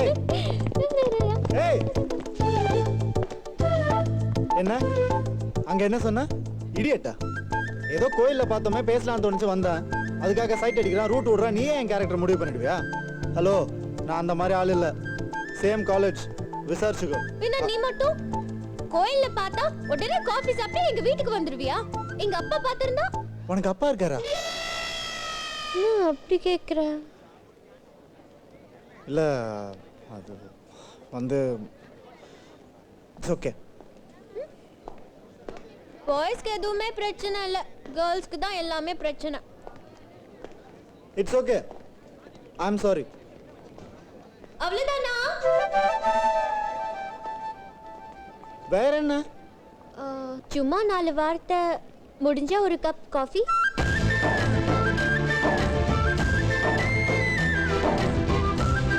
ஏய் ஏய் என்ன அங்க என்ன சொன்ன இடியட்டா ஏதோ கோயில்ல பார்த்தோமே பேசலாம்னு தோணுச்சு வந்தேன் அதுக்காக சைட் அடிக்கிறான் ரூட் விடுறான் நீயே என் கேரக்டர் முடிவு பண்ணிடுவியா ஹலோ நான் அந்த மாதிரி ஆள் இல்ல சேம் காலேஜ் விசாரிச்சுக்கோ பின்ன நீ மட்டும் கோயில்ல பார்த்தா உடனே காபி சாப்பிட்டு எங்க வீட்டுக்கு வந்துருவியா எங்க அப்பா பாத்திருந்தா உனக்கு அப்பா இருக்காரா நான் அப்படி கேக்குறேன் இல்ல அது வந்து இட்ஸ் ஓகே பாய்ஸ்க்கு எதுவுமே பிரச்சனை இல்ல கேர்ள்ஸ்க்கு தான் எல்லாமே பிரச்சனை it's okay I am sorry அவ்வளவுதானா வேற என்ன சும்மா 4 வார்த்தை முடிஞ்ச ஒரு கப் காஃபி